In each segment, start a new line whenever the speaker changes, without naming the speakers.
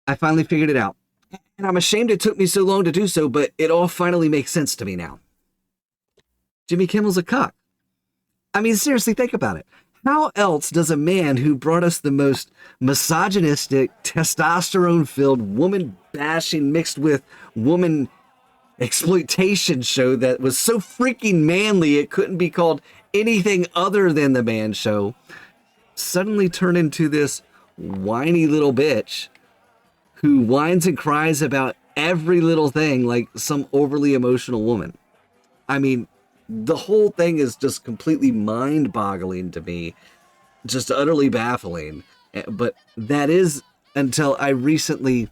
I finally figured it out. And I'm ashamed it took me so long to do so, but it all finally makes sense to me now. Jimmy Kimmel's a cuck. I mean, seriously, think about it. How else does a man who brought us the most misogynistic, testosterone-filled, woman-bashing mixed with woman exploitation show that was so freaking manly it couldn't be called anything other than the man show, suddenly turn into this whiny little bitch who whines and cries about every little thing like some overly emotional woman? I mean, the whole thing is just completely mind-boggling to me, just utterly baffling. But that is until I recently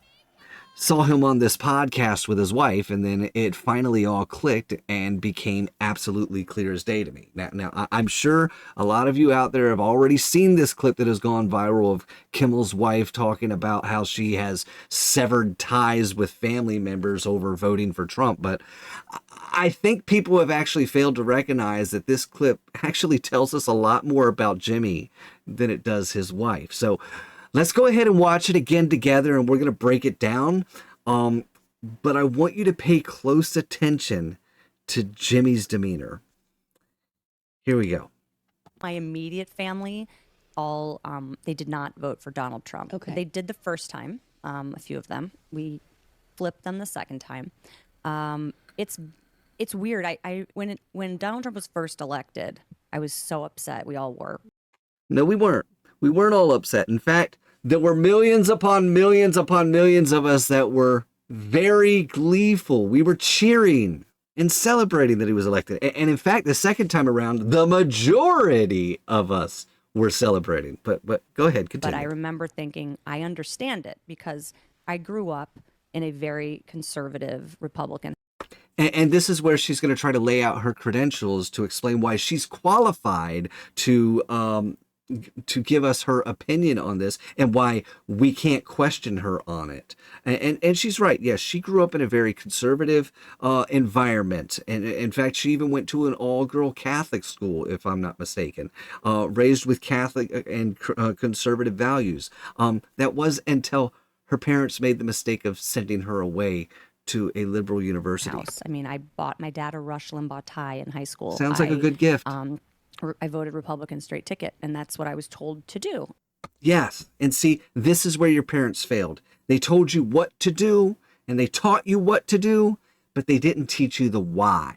saw him on this podcast with his wife, and then it finally all clicked and became absolutely clear as day to me. Now, I'm sure a lot of you out there have already seen this clip that has gone viral of Kimmel's wife talking about how she has severed ties with family members over voting for Trump, but I think people have actually failed to recognize that this clip actually tells us a lot more about Jimmy than it does his wife. So let's go ahead and watch it again together, and we're going to break it down. But I want you to pay close attention to Jimmy's demeanor. Here we go.
My immediate family, all they did not vote for Donald Trump.
Okay.
They did the first time, a few of them. We flipped them the second time. It's weird. When Donald Trump was first elected, I was so upset. We all were.
No, we weren't. We weren't all upset. In fact, there were millions upon millions upon millions of us that were very gleeful. We were cheering and celebrating that he was elected. And in fact, the second time around, the majority of us were celebrating. But go ahead, continue.
But I remember thinking, I understand it because I grew up in a very conservative Republican.
And this is where she's going to try to lay out her credentials to explain why she's qualified to give us her opinion on this and why we can't question her on it. And she's right. Yes, she grew up in a very conservative environment. And in fact, she even went to an all-girl Catholic school, if I'm not mistaken, raised with Catholic and conservative values. That was until her parents made the mistake of sending her away to a liberal university.
I mean, I bought my dad a Rush Limbaugh tie in high school.
Sounds like a good gift.
I voted Republican straight ticket, and that's what I was told to do.
Yes. And see, this is where your parents failed. They told you what to do, and they taught you what to do, but they didn't teach you the why.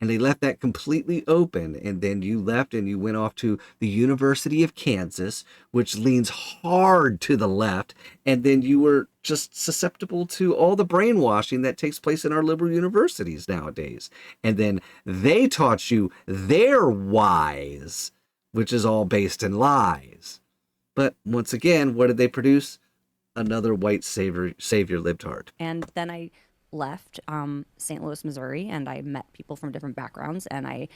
And they left that completely open. And then you left and you went off to the University of Kansas, which leans hard to the left. And then you were just susceptible to all the brainwashing that takes place in our liberal universities nowadays. And then they taught you their whys, which is all based in lies. But once again, what did they produce? Another white savior libtard.
And then I left St. Louis, Missouri, and I met people from different backgrounds, and I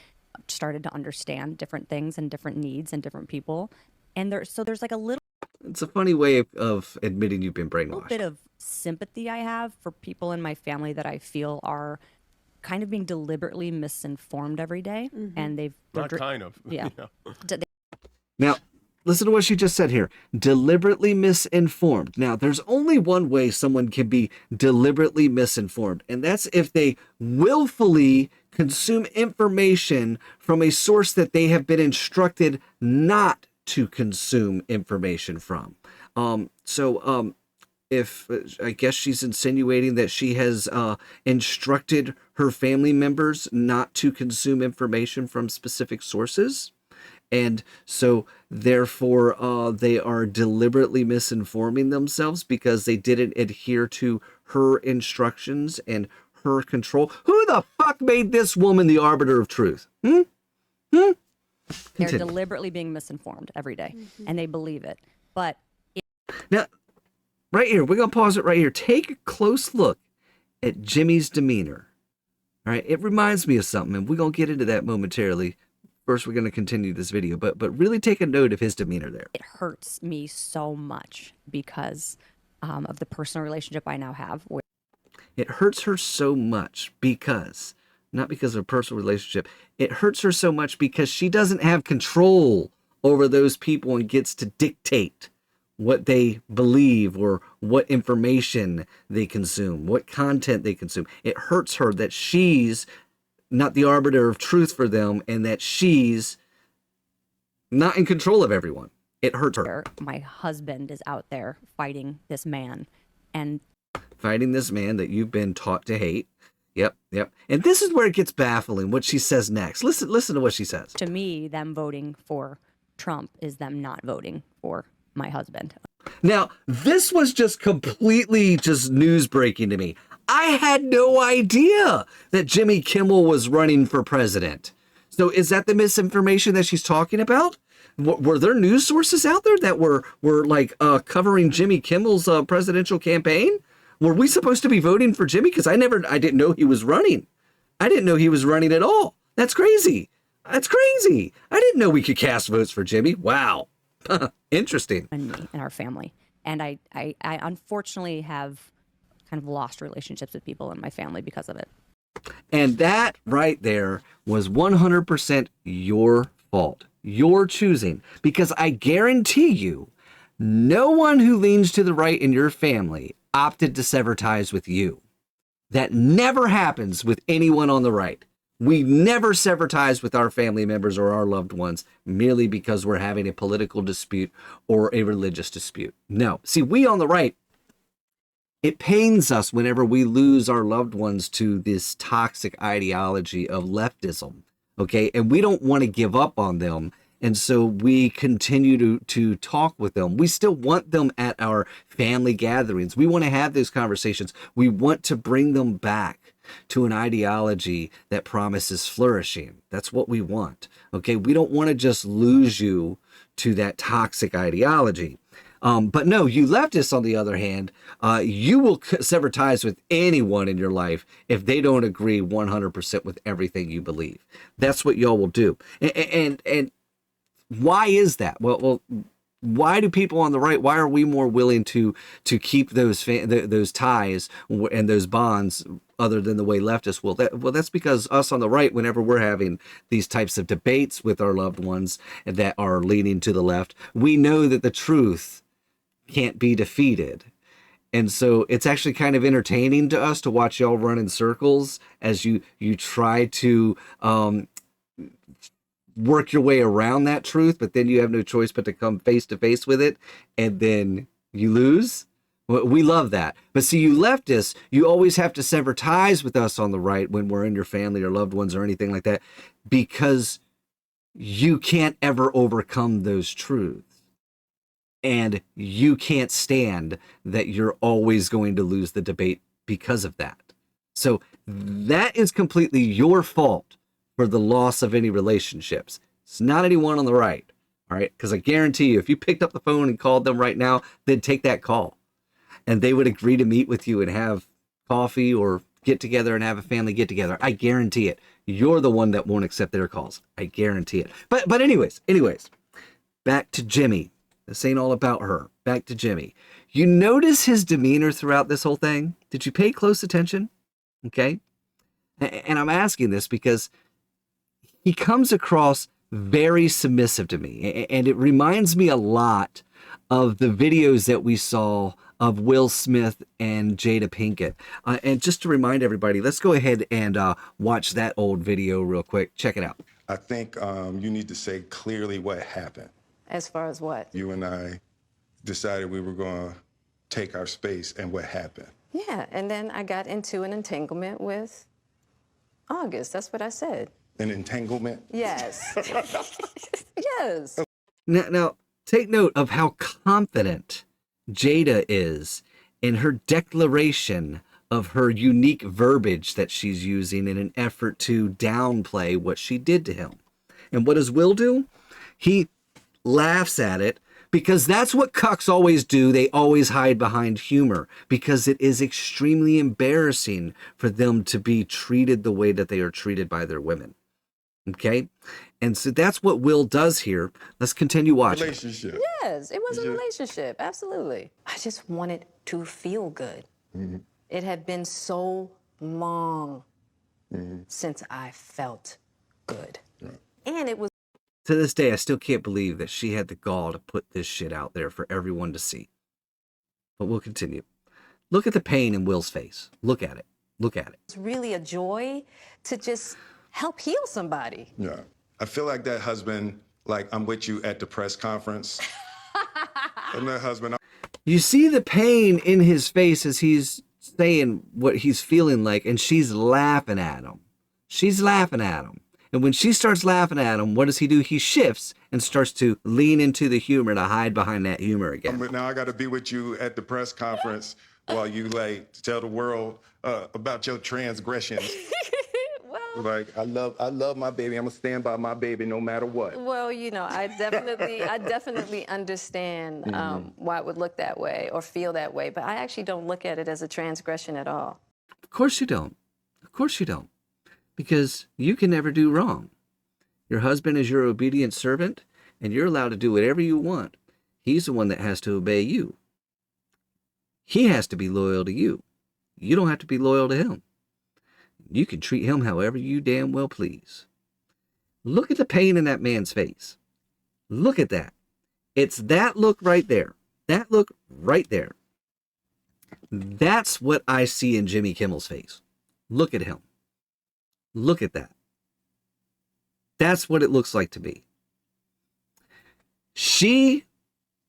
started to understand different things and different needs and different people. And there's like a little...
It's a funny way of admitting you've been brainwashed.
A little bit of sympathy I have for people in my family that I feel are kind of being deliberately misinformed every day. Mm-hmm. And they're
not kind of.
Yeah.
Now, listen to what she just said here. Deliberately misinformed. Now, there's only one way someone can be deliberately misinformed, and that's if they willfully consume information from a source that they have been instructed not to consume information from. If I guess she's insinuating that she has instructed her family members not to consume information from specific sources. And so, therefore, they are deliberately misinforming themselves because they didn't adhere to her instructions and her control. Who the fuck made this woman the arbiter of truth?
They're deliberately being misinformed every day, and they believe it. But
now, right here, we're going to pause it right here. Take a close look at Jimmy's demeanor. All right, it reminds me of something, and we're going to get into that momentarily. First, we're going to continue this video, but really take a note of his demeanor there.
It hurts me so much because of the personal relationship I now have.
It hurts her so much because, not because of a personal relationship, it hurts her so much because she doesn't have control over those people and gets to dictate what they believe or what information they consume, what content they consume. It hurts her that she's not the arbiter of truth for them and that she's not in control of everyone. It hurts her.
My husband is out there fighting this man and
fighting this man that you've been taught to hate. Yep. And this is where it gets baffling, what she says next. Listen to what she says.
To me, them voting for Trump is them not voting for my husband.
Now, this was just completely just news breaking to me. I had no idea that Jimmy Kimmel was running for president. So is that the misinformation that she's talking about? Were there news sources out there that were like covering Jimmy Kimmel's presidential campaign? Were we supposed to be voting for Jimmy? Because I didn't know he was running. I didn't know he was running at all. That's crazy. That's crazy. I didn't know we could cast votes for Jimmy. Wow. Interesting.
And me and our family. And I unfortunately have kind of lost relationships with people in my family because of it.
And that right there was 100% your fault. Your choosing. Because I guarantee you, no one who leans to the right in your family opted to sever ties with you. That never happens with anyone on the right. We never sever ties with our family members or our loved ones merely because we're having a political dispute or a religious dispute. No. See, we on the right, it pains us whenever we lose our loved ones to this toxic ideology of leftism, okay? And we don't want to give up on them. And so we continue to talk with them. We still want them at our family gatherings. We want to have those conversations. We want to bring them back to an ideology that promises flourishing. That's what we want. Okay, we don't want to just lose you to that toxic ideology. But no, you leftists, on the other hand, you will sever ties with anyone in your life if they don't agree 100% with everything you believe. That's what y'all will do. And why is that? Well, why do people on the right, why are we more willing to keep those ties and those bonds other than the way leftists will? That's because us on the right, whenever we're having these types of debates with our loved ones that are leaning to the left, we know that the truth can't be defeated. And so it's actually kind of entertaining to us to watch y'all run in circles as you try to work your way around that truth, but then you have no choice but to come face to face with it, and then you lose. We love that. But see, you leftists, you always have to sever ties with us on the right when we're in your family or loved ones or anything like that, because you can't ever overcome those truths. And you can't stand that you're always going to lose the debate because of that. So that is completely your fault for the loss of any relationships. It's not anyone on the right, all right? Because I guarantee you, if you picked up the phone and called them right now, they'd take that call. And they would agree to meet with you and have coffee or get together and have a family get together. I guarantee it. You're the one that won't accept their calls. I guarantee it. But anyways, back to Jimmy. This ain't all about her. Back to Jimmy. You notice his demeanor throughout this whole thing? Did you pay close attention? Okay. And I'm asking this because he comes across very submissive to me. And it reminds me a lot of the videos that we saw of Will Smith and Jada Pinkett. And just to remind everybody, let's go ahead and watch that old video real quick. Check it out.
I think you need to say clearly what happened.
As far as what?
You and I decided we were going to take our space, and what happened?
Yeah, and then I got into an entanglement with August. That's what I said.
An entanglement?
Yes. Yes.
Now, take note of how confident Jada is in her declaration of her unique verbiage that she's using in an effort to downplay what she did to him. And what does Will do? He laughs at it because that's what cucks always do. They always hide behind humor because it is extremely embarrassing for them to be treated the way that they are treated by their women. Okay? And so that's what Will does here. Let's continue watching.
Relationship.
Yes, it was a relationship. Absolutely. I just wanted to feel good.
Mm-hmm.
It had been so long since I felt good.
Right.
And it was
To this day, I still can't believe that she had the gall to put this shit out there for everyone to see. But we'll continue. Look at the pain in Will's face. Look at it. Look at it.
It's really a joy to just help heal somebody.
Yeah. I feel like that husband, like I'm with you at the press conference. And that husband.
You see the pain in his face as he's saying what he's feeling like, and she's laughing at him. She's laughing at him. And when she starts laughing at him, what does he do? He shifts and starts to lean into the humor to hide behind that humor again.
Now I got to be with you at the press conference while you like tell the world about your transgressions.
Well,
Like I love my baby. I'm gonna stand by my baby no matter what.
well, you know, I definitely understand why it would look that way or feel that way, but I actually don't look at it as a transgression at all.
Of course you don't. Of course you don't. Because you can never do wrong. Your husband is your obedient servant, and you're allowed to do whatever you want. He's the one that has to obey you. He has to be loyal to you. You don't have to be loyal to him. You can treat him however you damn well please. Look at the pain in that man's face. Look at that. It's that look right there. That look right there. That's what I see in Jimmy Kimmel's face. Look at him. Look at that. That's what it looks like to me.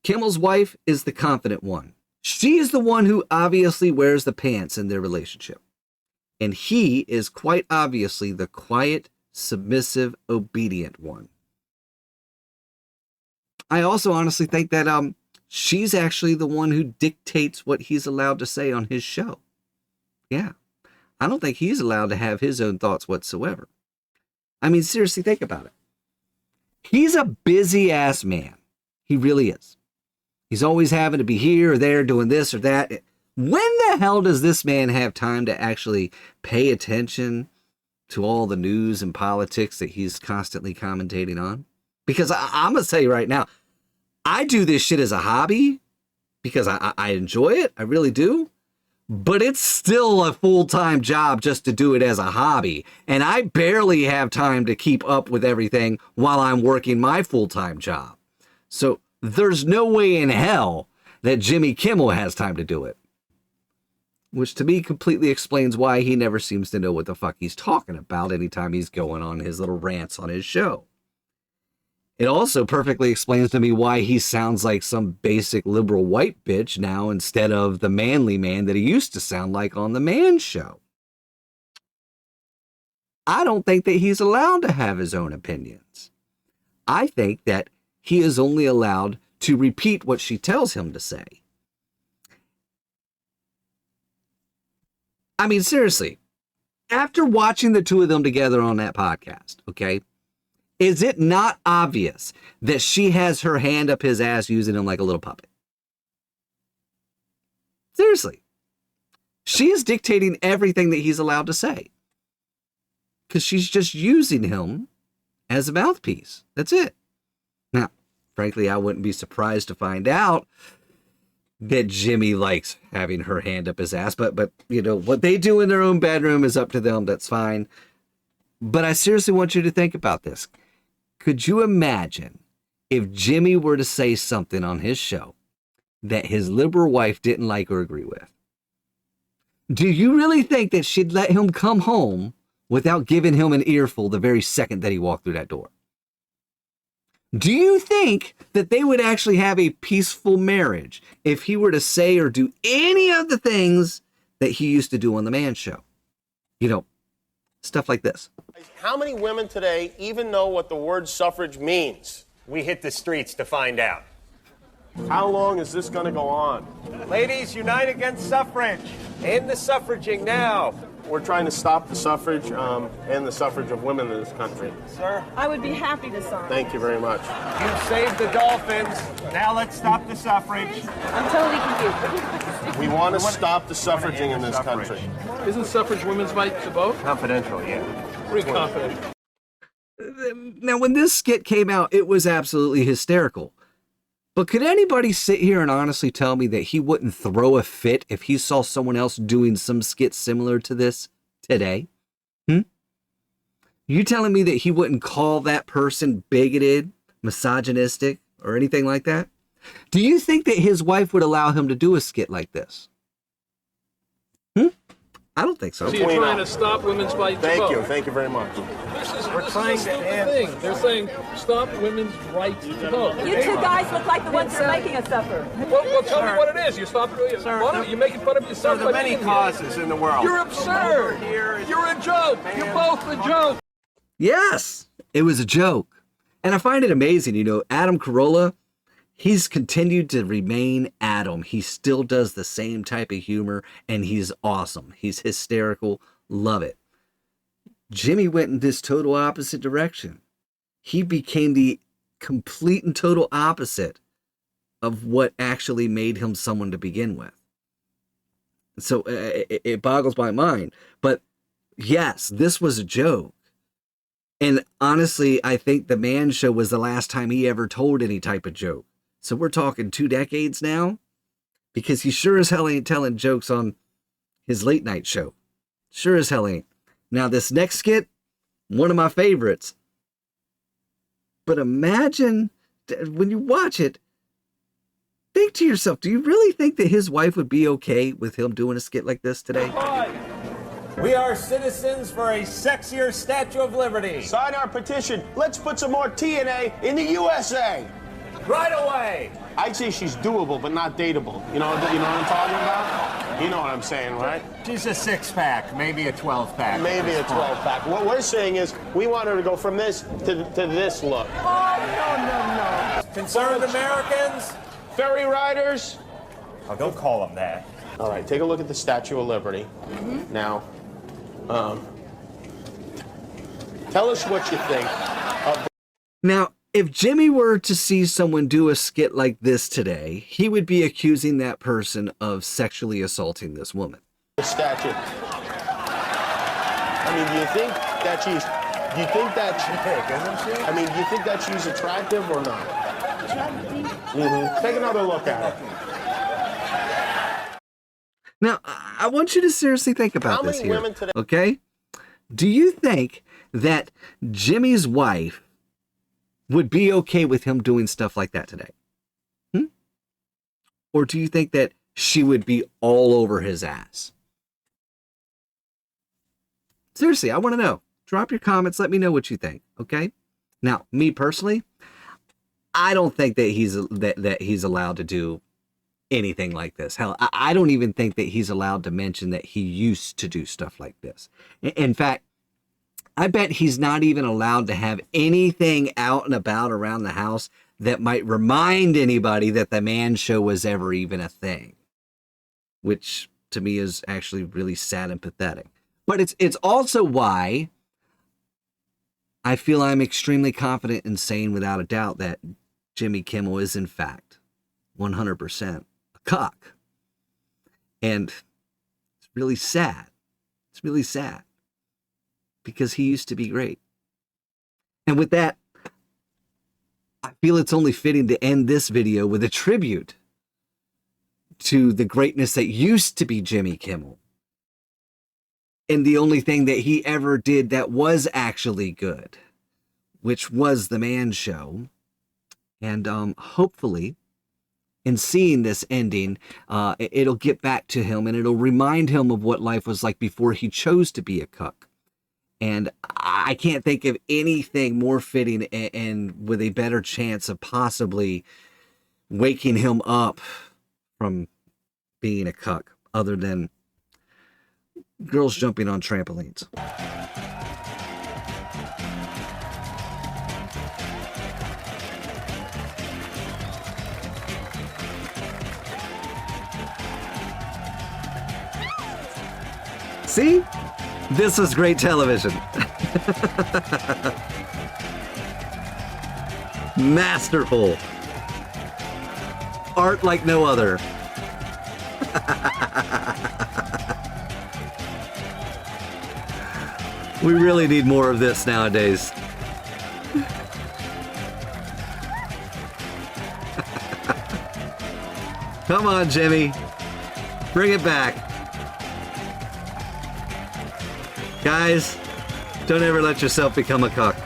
Kimmel's wife, is the confident one. She is the one who obviously wears the pants in their relationship. And he is quite obviously the quiet, submissive, obedient one. I also honestly think that she's actually the one who dictates what he's allowed to say on his show. Yeah. I don't think he's allowed to have his own thoughts whatsoever. I mean, seriously, think about it. He's a busy ass man. He really is. He's always having to be here or there doing this or that. When the hell does this man have time to actually pay attention to all the news and politics that he's constantly commentating on? Because I'm going to tell you right now, I do this shit as a hobby because I enjoy it. I really do. But it's still a full-time job just to do it as a hobby. And I barely have time to keep up with everything while I'm working my full-time job. So there's no way in hell that Jimmy Kimmel has time to do it. Which to me completely explains why he never seems to know what the fuck he's talking about anytime he's going on his little rants on his show. It also perfectly explains to me why he sounds like some basic liberal white bitch now instead of the manly man that he used to sound like on the Man Show. I don't think that he's allowed to have his own opinions. I think that he is only allowed to repeat what she tells him to say. I mean, seriously, after watching the two of them together on that podcast, okay, is it not obvious that she has her hand up his ass using him like a little puppet? Seriously. She is dictating everything that he's allowed to say. Because she's just using him as a mouthpiece. That's it. Now, frankly, I wouldn't be surprised to find out that Jimmy likes having her hand up his ass. But you know, what they do in their own bedroom is up to them. That's fine. But I seriously want you to think about this. Could you imagine if Jimmy were to say something on his show that his liberal wife didn't like or agree with? Do you really think that she'd let him come home without giving him an earful the very second that he walked through that door? Do you think that they would actually have a peaceful marriage if he were to say or do any of the things that he used to do on the Man Show? You know, stuff like this.
How many women today even know what the word suffrage means?
We hit the streets to find out.
How long is this going to go on?
Ladies, unite against suffrage. End the suffraging now.
We're trying to stop the suffrage and the suffrage of women in this country.
Sir,
I would be happy to sign.
Thank you very much.
you saved the dolphins. Now let's stop the suffrage.
I'm totally confused.
We want to stop the suffraging in this country.
Isn't suffrage women's right to vote?
Confidential, yeah.
Pretty confident.
Now, when this skit came out, it was absolutely hysterical. But could anybody sit here and honestly tell me that he wouldn't throw a fit if he saw someone else doing some skit similar to this today? You telling me that he wouldn't call that person bigoted, misogynistic, or anything like that? Do you think that his wife would allow him to do a skit like this? I don't think so.
So you're trying to stop women's right to vote.
Thank you very much.
We're trying to end thing. They're saying stop women's right to vote.
You two guys look like the ones that are making us suffer.
Well, tell me what it is. You stop. You're making fun of yourself.
There are many causes in the world.
You're absurd. You're a joke. You're both a joke.
Yes, it was a joke. And I find it amazing, you know, Adam Carolla, he's continued to remain Adam. He still does the same type of humor, and he's awesome. He's hysterical. Love it. Jimmy went in this total opposite direction. He became the complete and total opposite of what actually made him someone to begin with. So it boggles my mind. But yes, this was a joke. And honestly, I think the Man Show was the last time he ever told any type of joke. So we're talking 2 decades now, because he sure as hell ain't telling jokes on his late night show. Sure as hell ain't. Now this next skit, one of my favorites. But imagine when you watch it, think to yourself, do you really think that his wife would be okay with him doing a skit like this today?
We are citizens for a sexier Statue of Liberty.
Sign our petition. Let's put some more TNA in the USA.
Right away.
I'd say she's doable, but not dateable. You know what I'm talking about? You know what I'm saying, right?
She's a 6-pack, maybe a 12-pack.
Maybe a 12-pack. What we're saying is we want her to go from this to this look.
Oh, no. Concerned Americans?
Ferry riders.
Oh, don't call them that.
All right, take a look at the Statue of Liberty. Now, tell us what you think of
Now, if Jimmy were to see someone do a skit like this today, he would be accusing that person of sexually assaulting this woman.
the statue. I mean, do you think that she's attractive or not? Take another look at her.
Now, I want you to seriously think about this here, okay? Do you think that Jimmy's wife would be okay with him doing stuff like that today? Or do you think that she would be all over his ass? Seriously, I want to know. Drop your comments. Let me know what you think, okay? Now, me personally, I don't think that he's allowed to do anything like this. Hell, I don't even think that he's allowed to mention that he used to do stuff like this. In fact, I bet he's not even allowed to have anything out and about around the house that might remind anybody that the Man Show was ever even a thing, which to me is actually really sad and pathetic. But it's also why I feel I'm extremely confident in saying without a doubt that Jimmy Kimmel is in fact 100% a cuck. And it's really sad. It's really sad because he used to be great. And with that, I feel it's only fitting to end this video with a tribute to the greatness that used to be Jimmy Kimmel. And the only thing that he ever did that was actually good, which was the Man Show. And hopefully, in seeing this ending, it'll get back to him and it'll remind him of what life was like before he chose to be a cuck. And I can't think of anything more fitting and with a better chance of possibly waking him up from being a cuck other than girls jumping on trampolines. See? This is great television. Masterful. Art like no other. We really need more of this nowadays. Come on, Jimmy. Bring it back. Guys, Don't ever let yourself become a cuck.